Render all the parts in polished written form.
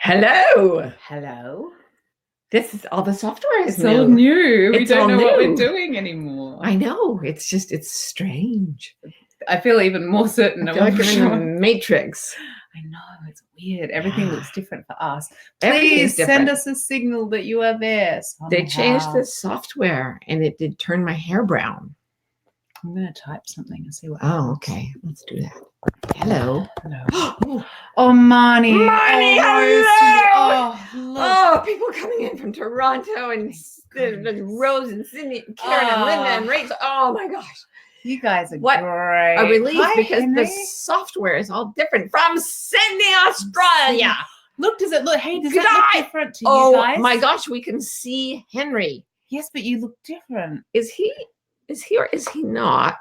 Hello. Hello. This is all the software is It's all new. We It's don't all know what we're new. doing anymore. I know. It's strange. I feel even more certain I of feel like what I'm in the Matrix. I know, it's weird. Everything looks different for us. Everything's Please send different. us a signal that you are there somehow. They changed the software and it did turn my hair brown. I'm going to type something and see what happens. Oh, okay. Let's do that. Hello. Hello. Oh, Marnie. Marnie, hello. hello. Oh, look. People coming in from Toronto and Rose and Cindy and Karen and Linda and Rachel. Oh, my gosh. You guys are What great. a relief. Hi, because Henry. the software is all different from Sydney, Australia. Look, does it look? Hey, does Good that eye. look different to Oh you guys? my gosh, we can see Henry. Yes, but you look different. Is he or is he not?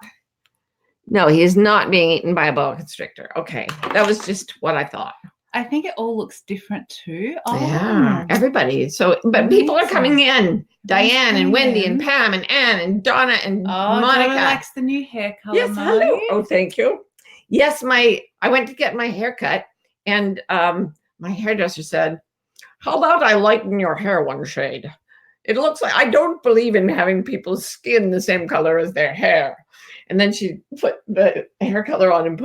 No, he is not being eaten by a boa constrictor. Okay, that was just what I thought. I think it all looks different too. Oh, yeah, everybody. So, but people are coming in. Diane and Wendy and Pam and Anne and Donna and Monica. Donna likes the new hair color. Yes, hello. Oh, thank you. Yes, I went to get my hair cut, and my hairdresser said, "How about I lighten your hair one shade? It looks like I don't believe in having people's skin the same color as their hair." And then she put the hair color on and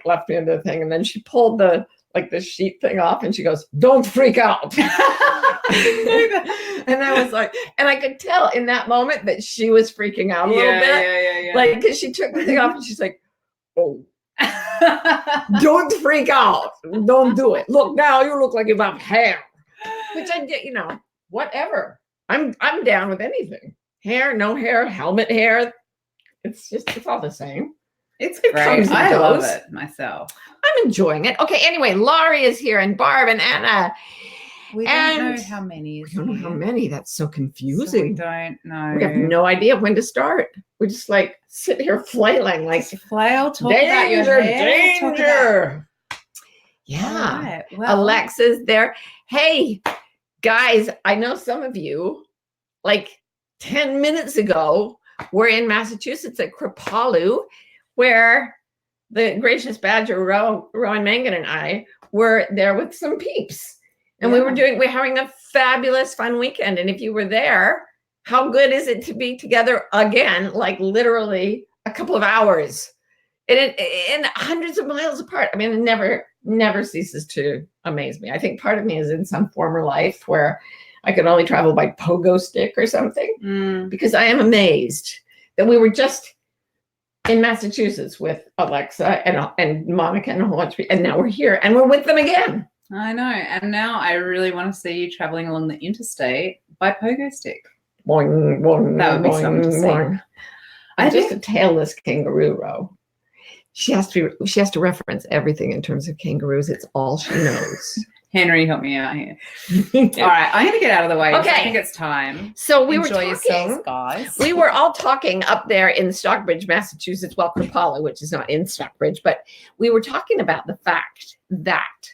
left me in the thing, and then she pulled the sheet thing off, and she goes, "Don't freak out." And I was like, and I could tell in that moment that she was freaking out a little bit. Yeah. Like, because she took the thing off and she's like, "Oh, don't freak out. Don't do it. Look, now you look like you have hair." Which I did, whatever. I'm down with anything. Hair, no hair, helmet hair. It's all the same. It's great. I love it myself. I'm enjoying it. Okay, anyway, Laurie is here and Barb and Anna. We don't know how many. We don't know how many. That's so confusing. So we don't know. We have no idea when to start. We just sit here flailing flail. Talk danger, about your hair. danger. Yeah. Right. Well, Alexa's there. Hey, guys, I know some of you, 10 minutes ago, were in Massachusetts at Kripalu, where the gracious badger Rowan Mangan and I were there with some peeps. And we're having a fabulous fun weekend. And if you were there, how good is it to be together again, literally a couple of hours and hundreds of miles apart? I mean, it never ceases to amaze me. I think part of me is in some former life where I could only travel by pogo stick or something, because I am amazed that we were just in Massachusetts with Alexa and Monica and a whole bunch of people, and now we're here and we're with them again. I know. And now I really want to see you traveling along the interstate by pogo stick. Boing, boing, that would be boing, something to see. Boing. I'm just a tailless kangaroo, Ro. She has to reference everything in terms of kangaroos. It's all she knows. Henry, help me out here. All right, I'm going to get out of the way. Okay. I think it's time. So we Enjoy were talking, yourselves, guys. We were all talking up there in Stockbridge, Massachusetts, Kripalu, which is not in Stockbridge, but we were talking about the fact that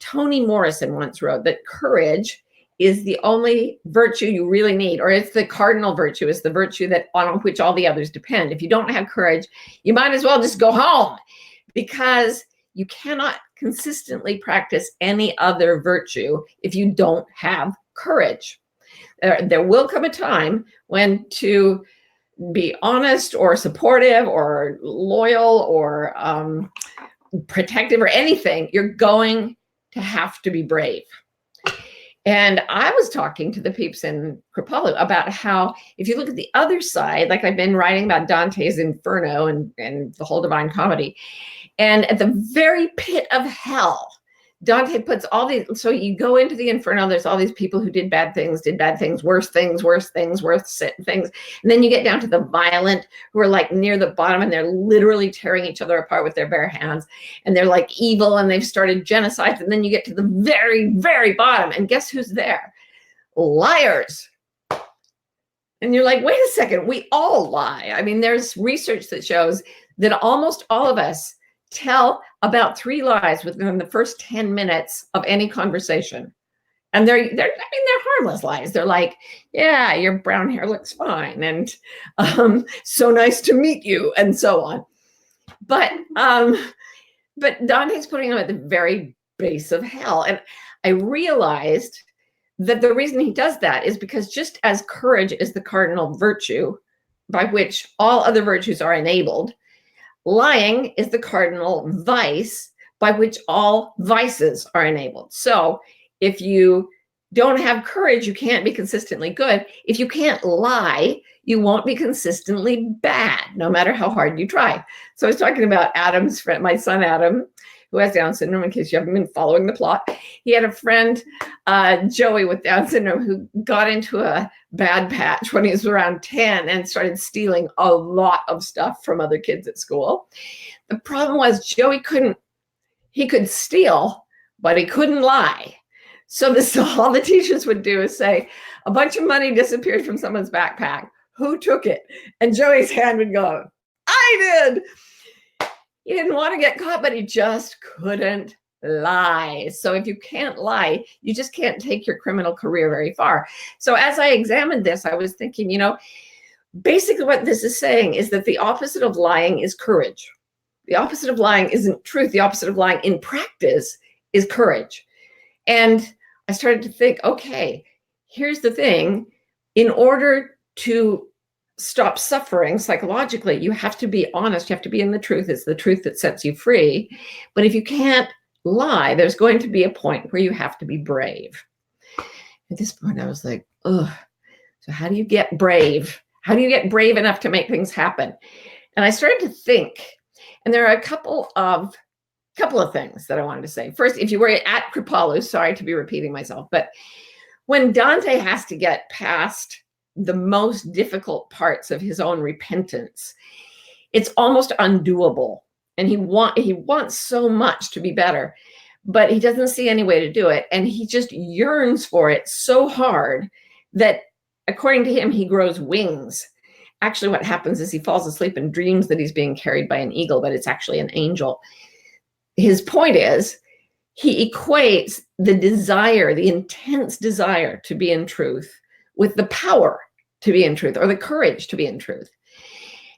Toni Morrison once wrote that courage is the only virtue you really need, or it's the cardinal virtue, it's the virtue on which all the others depend. If you don't have courage, you might as well just go home, because you cannot consistently practice any other virtue if you don't have courage. There will come a time when to be honest or supportive or loyal or protective or anything, you're going to have to be brave. And I was talking to the peeps in Kripalu about how, if you look at the other side, I've been writing about Dante's Inferno and the whole Divine Comedy, and at the very pit of hell, Dante puts all these, so you go into the Inferno, there's all these people who did bad things, worse things. And then you get down to the violent, who are near the bottom, and they're literally tearing each other apart with their bare hands. And they're evil, and they've started genocides. And then you get to the very, very bottom. And guess who's there? Liars. And you're like, wait a second, we all lie. I mean, there's research that shows that almost all of us tell about 3 lies within the first 10 minutes of any conversation. And they're harmless lies. They're yeah, your brown hair looks fine, and so nice to meet you, and so on. But Dante's putting them at the very base of hell. And I realized that the reason he does that is because just as courage is the cardinal virtue by which all other virtues are enabled, lying is the cardinal vice by which all vices are enabled. So if you don't have courage, you can't be consistently good. If you can't lie, you won't be consistently bad, no matter how hard you try. So I was talking about Adam's friend, my son Adam, who has Down syndrome, in case you haven't been following the plot. He had a friend, Joey, with Down syndrome, who got into a bad patch when he was around 10 and started stealing a lot of stuff from other kids at school. The problem was Joey he could steal, but he couldn't lie. So all the teachers would do is say, a bunch of money disappeared from someone's backpack. Who took it? And Joey's hand would go, I did. He didn't want to get caught, but he just couldn't lie. So if you can't lie, you just can't take your criminal career very far. So as I examined this, I was thinking, basically what this is saying is that the opposite of lying is courage. The opposite of lying isn't truth. The opposite of lying in practice is courage. And I started to think, okay, here's the thing. In order to stop suffering psychologically, you have to be honest. You have to be in the truth. It's the truth that sets you free. But if you can't lie, there's going to be a point where you have to be brave. At this point, I was like, ugh. So how do you get brave? How do you get brave enough to make things happen? And I started to think, and there are a couple of things that I wanted to say. First, if you were at Kripalu, sorry to be repeating myself, but when Dante has to get past the most difficult parts of his own repentance, it's almost undoable. And he wants so much to be better, but he doesn't see any way to do it. And he just yearns for it so hard that, according to him, he grows wings. Actually, what happens is he falls asleep and dreams that he's being carried by an eagle, but it's actually an angel. His point is, he equates the desire, the intense desire to be in truth, with the power to be in truth, or the courage to be in truth.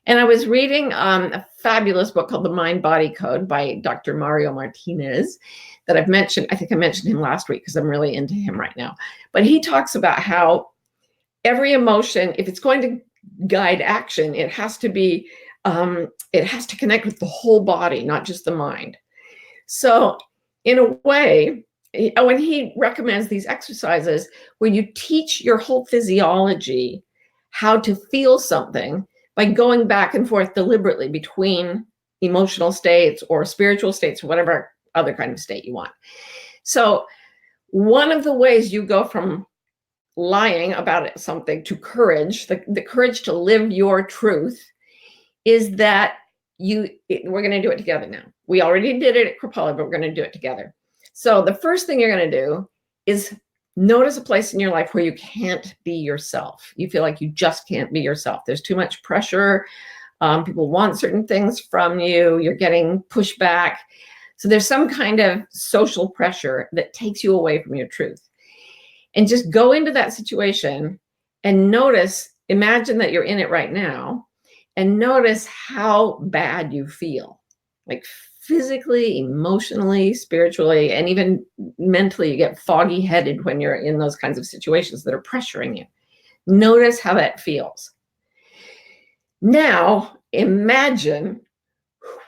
And I was reading a fabulous book called The Mind-Body Code by Dr. Mario Martinez that I've mentioned. I think I mentioned him last week because I'm really into him right now. But he talks about how every emotion, if it's going to guide action, it has to connect with the whole body, not just the mind. So in a way, when he recommends these exercises where you teach your whole physiology how to feel something by going back and forth deliberately between emotional states or spiritual states or whatever other kind of state you want. So one of the ways you go from lying about something to courage, the courage to live your truth, is that we're going to do it together now. We already did it at Kripalu, but we're going to do it together. So the first thing you're going to do is notice a place in your life where you can't be yourself. You feel like you just can't be yourself. There's too much pressure. People want certain things from you. You're getting pushback. So there's some kind of social pressure that takes you away from your truth. And just go into that situation and imagine that you're in it right now, and notice how bad you feel, like physically, emotionally, spiritually, and even mentally. You get foggy headed when you're in those kinds of situations that are pressuring you. Notice how that feels. Now, imagine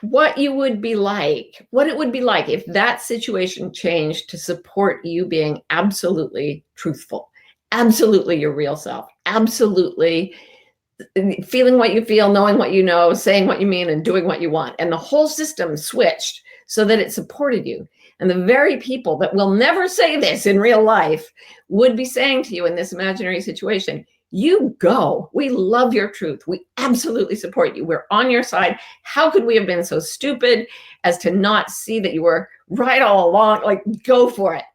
what it would be like if that situation changed to support you being absolutely truthful, absolutely your real self, absolutely feeling what you feel, knowing what you know, saying what you mean, and doing what you want. And the whole system switched so that it supported you. And the very people that will never say this in real life would be saying to you in this imaginary situation, you go. We love your truth. We absolutely support you. We're on your side. How could we have been so stupid as to not see that you were right all along? Like, go for it.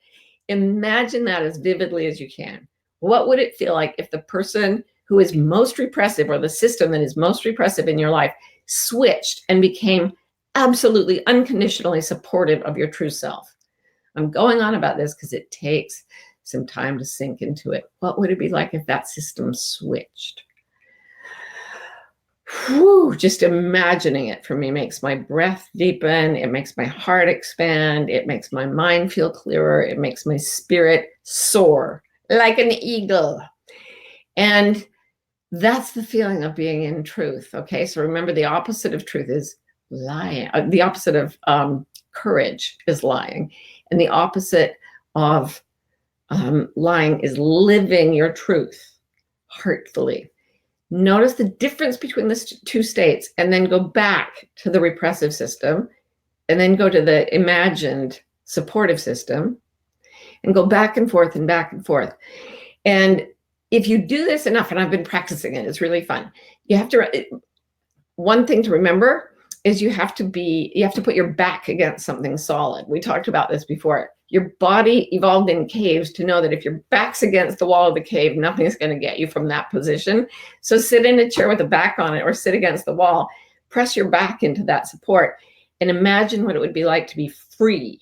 Imagine that as vividly as you can. What would it feel like if the person who is most repressive, or the system that is most repressive in your life, switched and became absolutely unconditionally supportive of your true self? I'm going on about this because it takes some time to sink into it. What would it be like if that system switched? Whew, just imagining it for me makes my breath deepen. It makes my heart expand. It makes my mind feel clearer. It makes my spirit soar like an eagle. And that's the feeling of being in truth. Okay, so remember, the opposite of truth is lying. The opposite of courage is lying. And the opposite of lying is living your truth heartfully. Notice the difference between the two states, and then go back to the repressive system, and then go to the imagined supportive system, and go back and forth and back and forth. And if you do this enough, and I've been practicing it, it's really fun. You have to, one thing to remember is you have to put your back against something solid. We talked about this before. Your body evolved in caves to know that if your back's against the wall of the cave, nothing's going to get you from that position. So sit in a chair with a back on it, or sit against the wall, press your back into that support, and imagine what it would be like to be free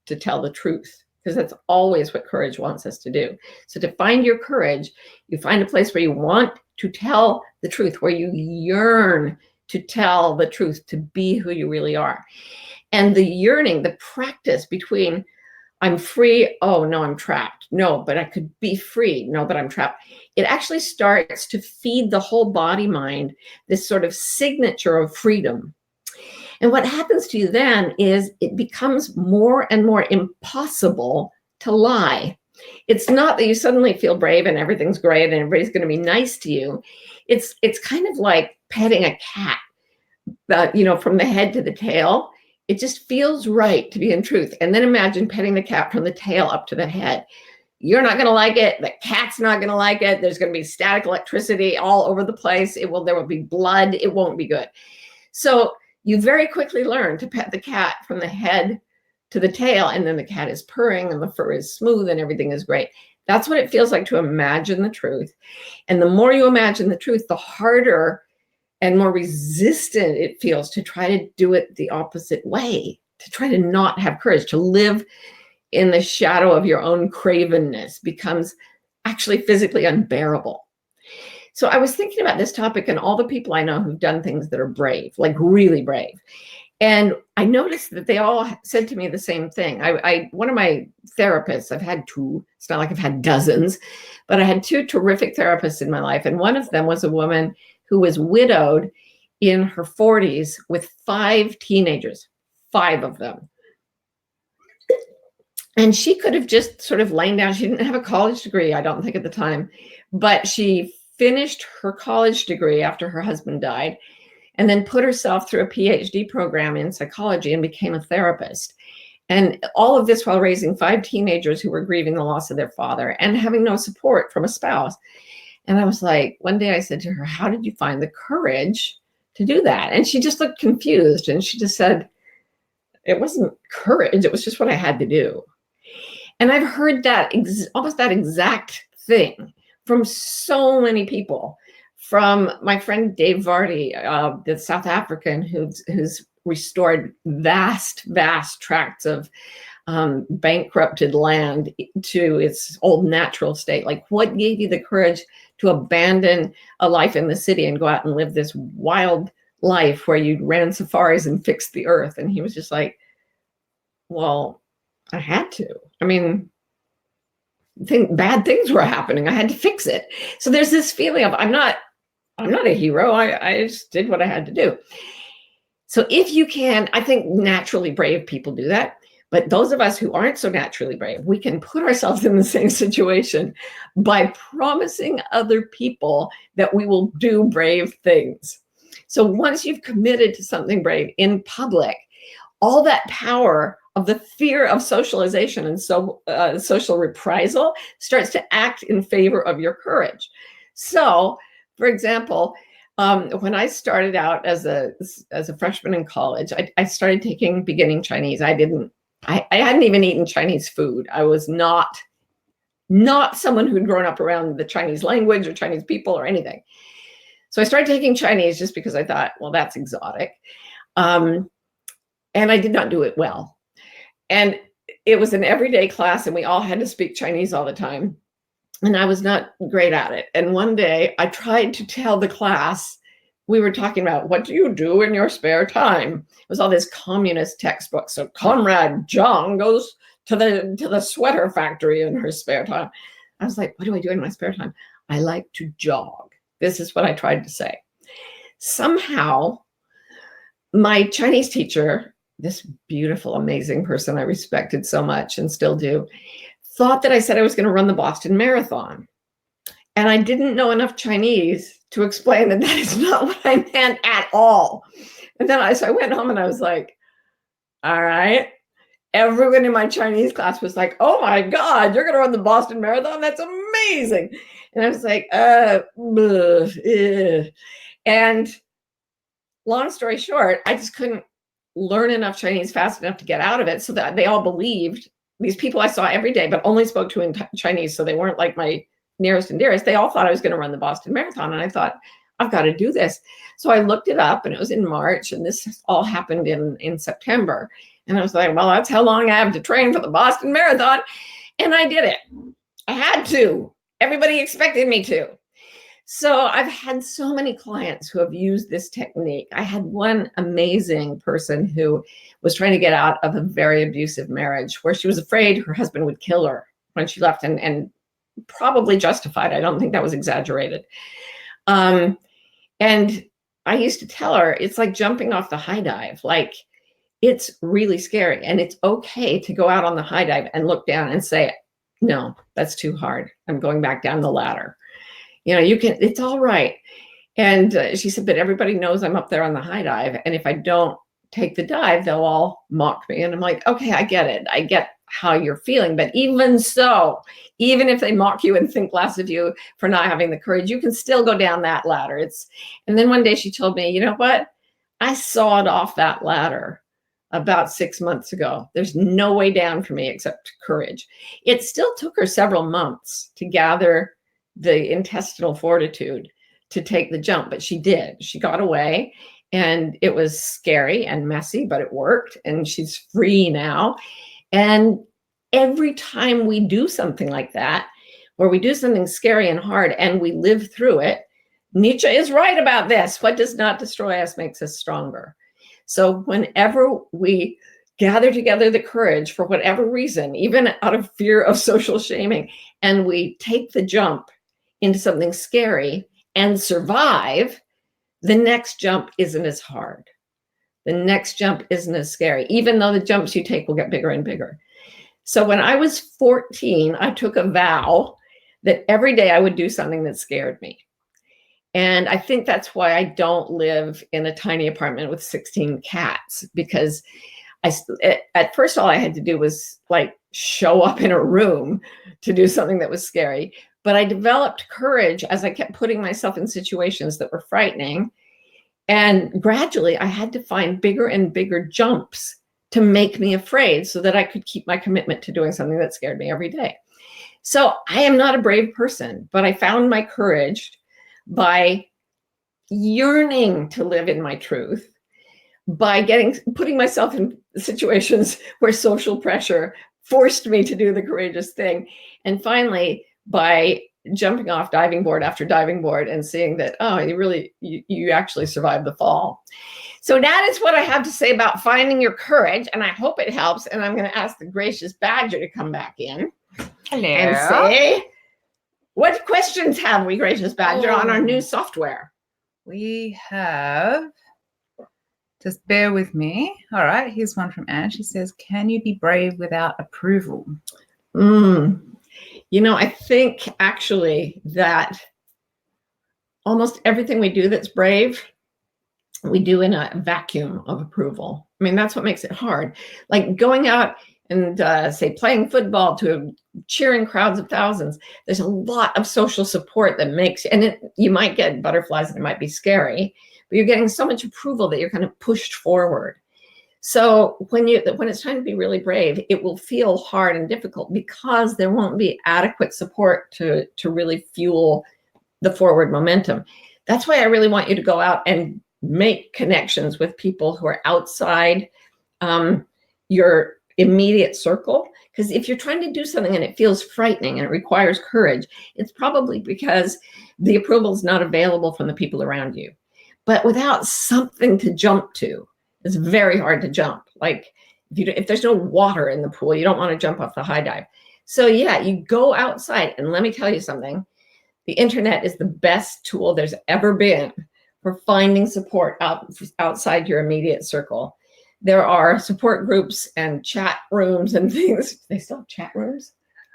to tell the truth, because that's always what courage wants us to do. So to find your courage, you find a place where you want to tell the truth, where you yearn to tell the truth, to be who you really are. And the yearning, the practice between I'm free, oh no, I'm trapped. No, but I could be free. No, but I'm trapped. It actually starts to feed the whole body mind this sort of signature of freedom. And what happens to you then is it becomes more and more impossible to lie. It's not that you suddenly feel brave and everything's great and everybody's going to be nice to you. It's kind of like petting a cat, from the head to the tail. It just feels right to be in truth. And then imagine petting the cat from the tail up to the head. You're not going to like it. The cat's not going to like it. There's going to be static electricity all over the place. There will be blood. It won't be good. So you very quickly learn to pet the cat from the head to the tail, and then the cat is purring and the fur is smooth and everything is great. That's what it feels like to imagine the truth. And the more you imagine the truth, the harder and more resistant it feels to try to do it the opposite way, to try to not have courage, to live in the shadow of your own cravenness becomes actually physically unbearable. So I was thinking about this topic and all the people I know who've done things that are brave, like really brave. And I noticed that they all said to me the same thing. One of my therapists, I've had two, it's not like I've had dozens, but I had two terrific therapists in my life. And one of them was a woman who was widowed in her 40s with 5 teenagers, 5 of them. And she could have just sort of lain down. She didn't have a college degree, I don't think, at the time, but she finished her college degree after her husband died, and then put herself through a PhD program in psychology and became a therapist. And all of this while raising 5 teenagers who were grieving the loss of their father and having no support from a spouse. And I was like, one day I said to her, how did you find the courage to do that? And she just looked confused. And she just said, it wasn't courage. It was just what I had to do. And I've heard that almost that exact thing from so many people. From my friend Dave Vardy, the South African who's restored vast tracts of bankrupted land to its old natural state. Like, what gave you the courage to abandon a life in the city and go out and live this wild life where you ran safaris and fixed the earth? And he was just like, well, I had to. I mean, bad things were happening. I had to fix it. So there's this feeling of I'm not a hero. I just did what I had to do. So if you can, I think naturally brave people do that. But those of us who aren't so naturally brave, we can put ourselves in the same situation by promising other people that we will do brave things. So once you've committed to something brave in public, all that power of the fear of socialization and social reprisal starts to act in favor of your courage. So, for example, when I started out as a freshman in college, I started taking beginning Chinese. I hadn't even eaten Chinese food. I was not someone who'd grown up around the Chinese language or Chinese people or anything. So I started taking Chinese just because I thought, well, that's exotic. And I did not do it well. And it was an everyday class and we all had to speak Chinese all the time. And I was not great at it. And one day I tried to tell the class we were talking about, what do you do in your spare time? It was all this communist textbook. So Comrade John goes to the sweater factory in her spare time. I was like, what do I do in my spare time? I like to jog. This is what I tried to say. Somehow, my Chinese teacher, this beautiful, amazing person I respected so much and still do, thought that I said I was going to run the Boston Marathon. And I didn't know enough Chinese to explain that that is not what I meant at all. And then so I went home and I was like, all right. Everyone in my Chinese class was like, oh my God, you're going to run the Boston Marathon? That's amazing. And I was like, and long story short, I just couldn't learn enough Chinese fast enough to get out of it, so that they all believed, these people I saw every day, but only spoke to in Chinese. So they weren't like my nearest and dearest. They all thought I was going to run the Boston Marathon. And I thought, I've got to do this. So I looked it up, and it was in March, and this all happened in September. And I was like, well, that's how long I have to train for the Boston Marathon. And I did it. I had to. Everybody expected me to. So I've had so many clients who have used this technique. I had one amazing person who was trying to get out of a very abusive marriage where she was afraid her husband would kill her when she left, and probably justified. I don't think that was exaggerated. And I used to tell her, it's like jumping off the high dive. Like, it's really scary, and it's okay to go out on the high dive and look down and say, no, that's too hard. I'm going back down the ladder. You know, you can, it's all right. And she said, but everybody knows I'm up there on the high dive. And if I don't take the dive, they'll all mock me. And I'm like, okay, I get it. I get how you're feeling. But even so, even if they mock you and think less of you for not having the courage, you can still go down that ladder. And then one day she told me, you know what? I sawed off that ladder about 6 months ago. There's no way down for me except courage. It still took her several months to gather the intestinal fortitude to take the jump, but she did. She got away, and it was scary and messy, but it worked, and she's free now. And every time we do something like that, where we do something scary and hard and we live through it, Nietzsche is right about this. What does not destroy us makes us stronger. So whenever we gather together the courage for whatever reason, even out of fear of social shaming, and we take the jump into something scary and survive, the next jump isn't as hard. The next jump isn't as scary, even though the jumps you take will get bigger and bigger. So when I was 14, I took a vow that every day I would do something that scared me. And I think that's why I don't live in a tiny apartment with 16 cats, because at first all I had to do was like show up in a room to do something that was scary. But I developed courage as I kept putting myself in situations that were frightening. And gradually I had to find bigger and bigger jumps to make me afraid so that I could keep my commitment to doing something that scared me every day. So I am not a brave person, but I found my courage by yearning to live in my truth, by putting myself in situations where social pressure forced me to do the courageous thing. And finally, by jumping off diving board after diving board and seeing that, oh, you actually survived the fall. So that is what I have to say about finding your courage. And I hope it helps. And I'm going to ask the gracious Badger to come back in. Hello. And say, what questions have we, gracious Badger, on our new software? We have, just bear with me. All right, here's one from Anne. She says, can you be brave without approval? You know, I think actually that almost everything we do that's brave, we do in a vacuum of approval. I mean, that's what makes it hard. Like going out and say playing football to cheering crowds of thousands. There's a lot of social support that makes, and you might get butterflies and it might be scary, but you're getting so much approval that you're kind of pushed forward. So when it's time to be really brave, it will feel hard and difficult because there won't be adequate support to really fuel the forward momentum. That's why I really want you to go out and make connections with people who are outside your immediate circle. Because if you're trying to do something and it feels frightening and it requires courage, it's probably because the approval is not available from the people around you. but without something to jump to. It's very hard to jump. Like if there's no water in the pool, you don't want to jump off the high dive. So yeah, you go outside, and let me tell you something. The internet is the best tool there's ever been for finding support outside your immediate circle. There are support groups and chat rooms and things. They still have chat rooms?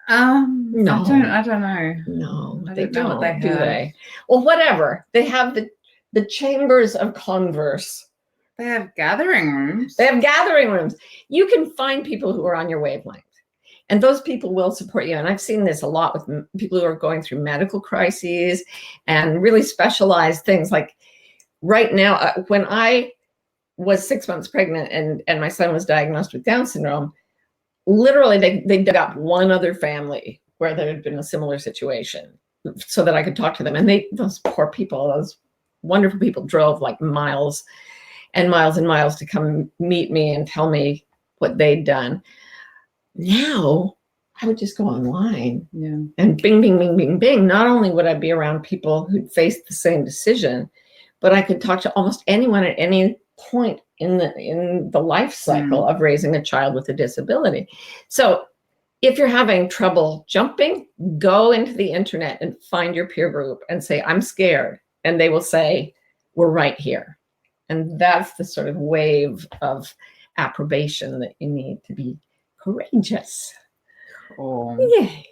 No, I don't know. No, They don't. do they? Well, whatever. They have the chambers of converse. They have gathering rooms. They have gathering rooms. You can find people who are on your wavelength, and those people will support you. And I've seen this a lot with people who are going through medical crises and really specialized things. Like right now, when I was 6 months pregnant and my son was diagnosed with Down syndrome, literally they dug up one other family where there had been a similar situation so that I could talk to them. And those poor people, those wonderful people, drove like miles and miles and miles to come meet me and tell me what they'd done. Now I would just go online and bing, bing, bing, bing, bing. Not only would I be around people who'd faced the same decision, but I could talk to almost anyone at any point in the life cycle of raising a child with a disability. So if you're having trouble jumping, go into the internet and find your peer group and say, I'm scared. And they will say, we're right here. And that's the sort of wave of approbation that you need to be courageous. Cool. Yay.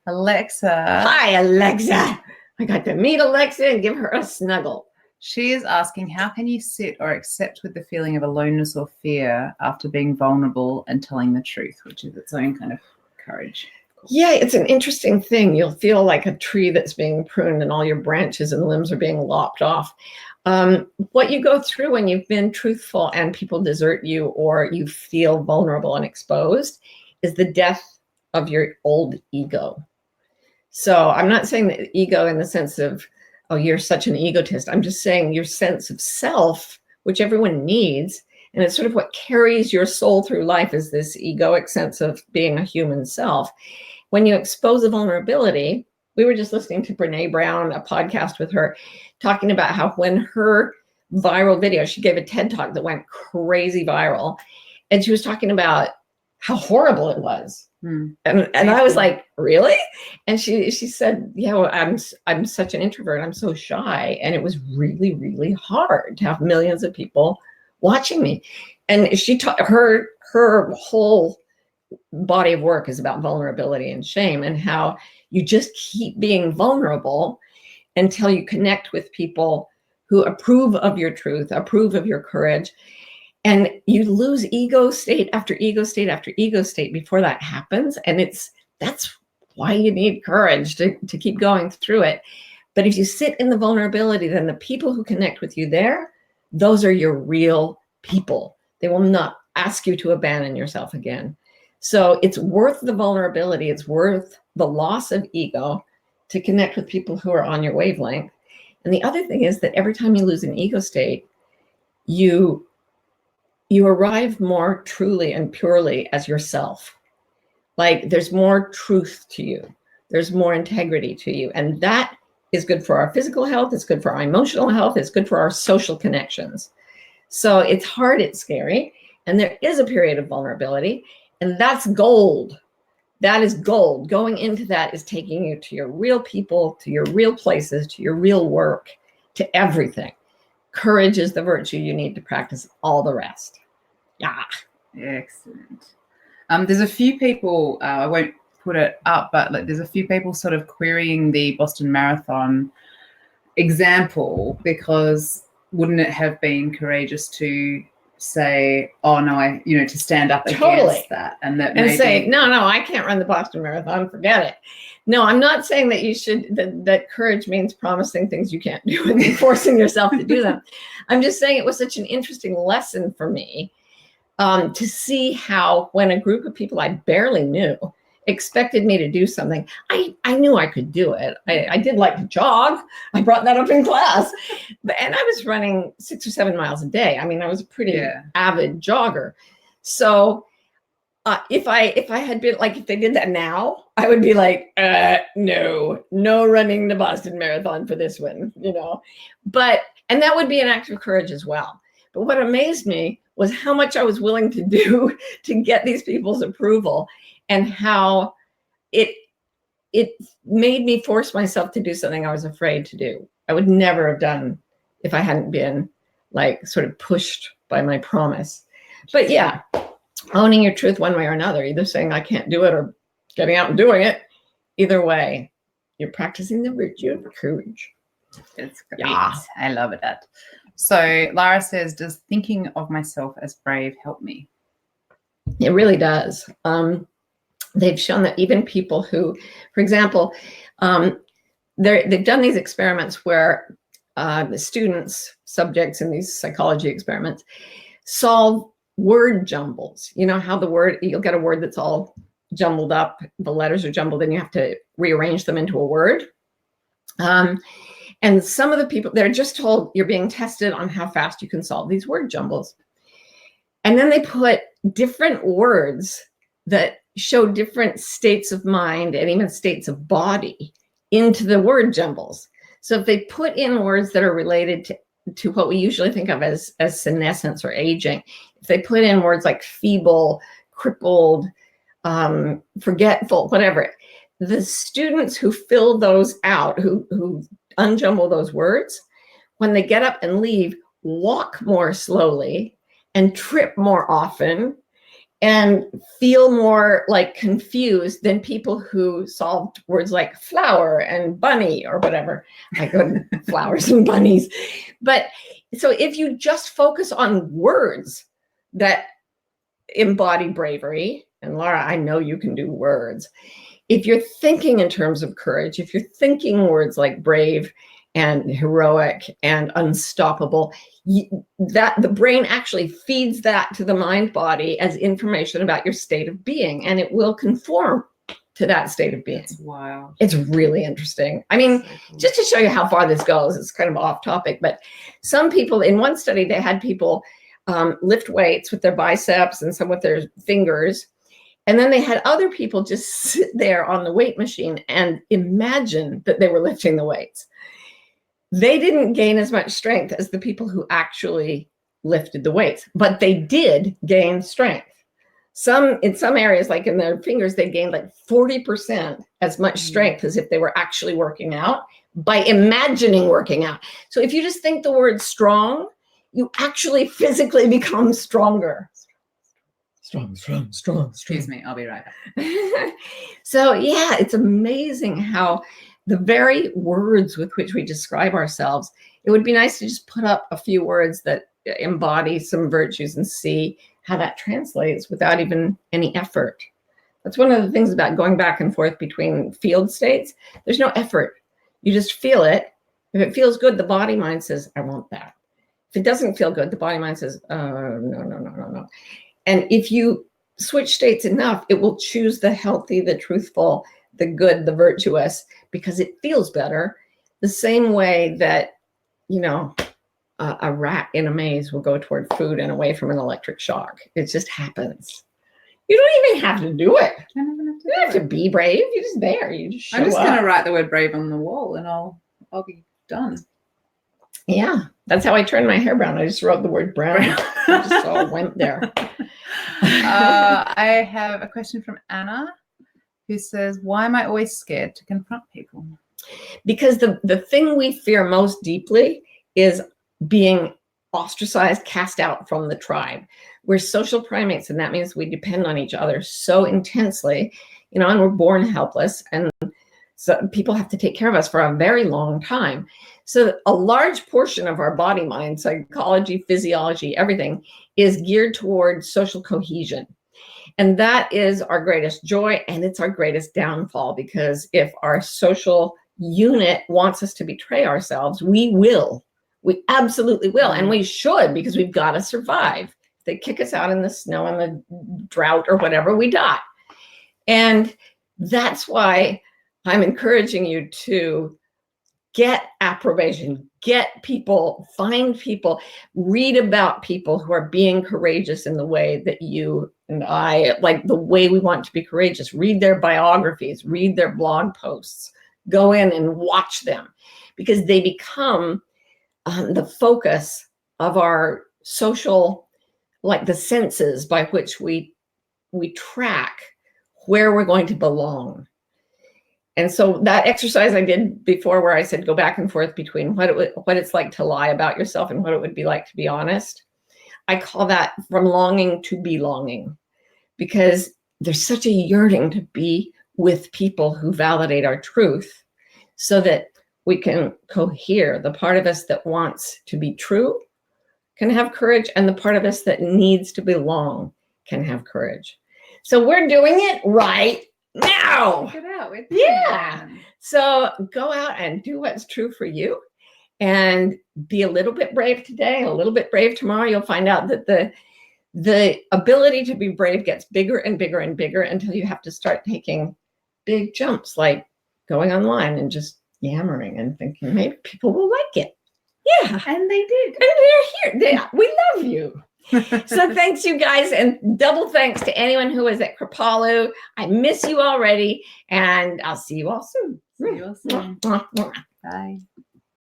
Alexa. Hi, Alexa. I got to meet Alexa and give her a snuggle. She is asking, how can you sit or accept with the feeling of aloneness or fear after being vulnerable and telling the truth, which is its own kind of courage? Yeah, it's an interesting thing. You'll feel like a tree that's being pruned and all your branches and limbs are being lopped off. What you go through when you've been truthful and people desert you or you feel vulnerable and exposed is the death of your old ego. So I'm not saying that ego in the sense of, oh, you're such an egotist. I'm just saying your sense of self, which everyone needs, and it's sort of what carries your soul through life, is this egoic sense of being a human self. When you expose a vulnerability, we were just listening to Brene Brown, a podcast with her, talking about how when her viral video, she gave a TED Talk that went crazy viral, and she was talking about how horrible it was. And I was like, really? And she said, yeah, well, I'm such an introvert. I'm so shy. And it was really, really hard to have millions of people watching me. And she taught her whole body of work is about vulnerability and shame, and how you just keep being vulnerable until you connect with people who approve of your truth, approve of your courage. And you lose ego state after ego state after ego state before that happens. And that's why you need courage to keep going through it. But if you sit in the vulnerability, then the people who connect with you there, those are your real people. They will not ask you to abandon yourself again. So it's worth the vulnerability. It's worth the loss of ego to connect with people who are on your wavelength. And the other thing is that every time you lose an ego state, you arrive more truly and purely as yourself. Like there's more truth to you. There's more integrity to you. And that is good for our physical health. It's good for our emotional health. It's good for our social connections. So it's hard, it's scary. And there is a period of vulnerability. And that's gold. That is gold. Going into that is taking you to your real people, to your real places, to your real work, to everything. Courage is the virtue you need to practice all the rest. Yeah. Excellent. There's a few people, I won't put it up, but like there's a few people sort of querying the Boston Marathon example, because wouldn't it have been courageous to say, oh no, to stand up against that, and say, no, I can't run the Boston Marathon, forget it. No, I'm not saying that you should, that courage means promising things you can't do and forcing yourself to do them. I'm just saying it was such an interesting lesson for me to see how when a group of people I barely knew expected me to do something, I knew I could do it. I did like to jog. I brought that up in class. And I was running 6 or 7 miles a day. I mean, I was a pretty avid jogger. So if I had been like, if they did that now, I would be like, no running the Boston Marathon for this one, But And that would be an act of courage as well. But what amazed me was how much I was willing to do to get these people's approval, and how it made me force myself to do something I was afraid to do. I would never have done if I hadn't been like sort of pushed by my promise. But yeah, owning your truth one way or another, either saying I can't do it or getting out and doing it, either way, you're practicing the virtue of courage. It's great. Yeah. I love it. So Lara says, does thinking of myself as brave help me? It really does. They've shown that even people who, for example, they've done these experiments where the students, subjects in these psychology experiments, solve word jumbles. You know how you'll get a word that's all jumbled up, the letters are jumbled, and you have to rearrange them into a word. And some of the people, they're just told you're being tested on how fast you can solve these word jumbles. And then they put different words that show different states of mind and even states of body into the word jumbles. So if they put in words that are related to what we usually think of as senescence or aging, if they put in words like feeble, crippled, forgetful, whatever, the students who fill those out, who unjumble those words, when they get up and leave, walk more slowly and trip more often and feel more like confused than people who solved words like flower and bunny or whatever. I go to flowers and bunnies. But so if you just focus on words that embody bravery, and Laura, I know you can do words. If you're thinking in terms of courage, if you're thinking words like brave and heroic and unstoppable, that the brain actually feeds that to the mind body as information about your state of being, and it will conform to that state of being. Wow. It's really interesting. I mean, just to show you how far this goes, it's kind of off topic, but some people, in one study, they had people lift weights with their biceps and some with their fingers. And then they had other people just sit there on the weight machine and imagine that they were lifting the weights. They didn't gain as much strength as the people who actually lifted the weights, but they did gain strength. In some areas, like in their fingers, they gained like 40% as much strength as if they were actually working out by imagining working out. So if you just think the word strong, you actually physically become stronger. Strong. Excuse me, I'll be right back. So yeah, it's amazing how the very words with which we describe ourselves, it would be nice to just put up a few words that embody some virtues and see how that translates without even any effort. That's one of the things about going back and forth between field states. There's no effort. You just feel it. If it feels good, the body mind says, I want that. If it doesn't feel good, the body mind says, no. And if you switch states enough, it will choose the healthy, the truthful, the good, the virtuous, because it feels better. The same way that, a rat in a maze will go toward food and away from an electric shock. It just happens. You don't even have to do it. You don't have to be brave. You're just there. You just show I'm just up. going to write the word brave on the wall and I'll be done. Yeah, that's how I turned my hair brown. I just wrote the word brown. It just all went there. I have a question from Anna who says, why am I always scared to confront people? Because the thing we fear most deeply is being ostracized, cast out from the tribe. We're social primates, and that means we depend on each other so intensely, and we're born helpless, and so people have to take care of us for a very long time. So a large portion of our body, mind, psychology, physiology, everything is geared toward social cohesion. And that is our greatest joy, and it's our greatest downfall, because if our social unit wants us to betray ourselves, we will. We absolutely will, and we should, because we've got to survive. If they kick us out in the snow and the drought or whatever, we die. And that's why I'm encouraging you to get approbation, get people, find people, read about people who are being courageous in the way that you and I, like the way we want to be courageous. Read their biographies, read their blog posts, go in and watch them, because they become the focus of our social, like the senses by which we track where we're going to belong. And so that exercise I did before, where I said go back and forth between what it's like to lie about yourself and what it would be like to be honest, I call that from longing to belonging, because there's such a yearning to be with people who validate our truth so that we can cohere. The part of us that wants to be true can have courage, and the part of us that needs to belong can have courage. So we're doing it right now. Check it out. Yeah. So go out and do what's true for you, and be a little bit brave today, a little bit brave tomorrow. You'll find out that the ability to be brave gets bigger and bigger and bigger until you have to start taking big jumps, like going online and just yammering and thinking maybe people will like it. Yeah. And they did. And they're here. We love you. So thanks, you guys, and double thanks to anyone who was at Kripalu. I miss you already, and I'll see you all soon. See you all soon. Bye.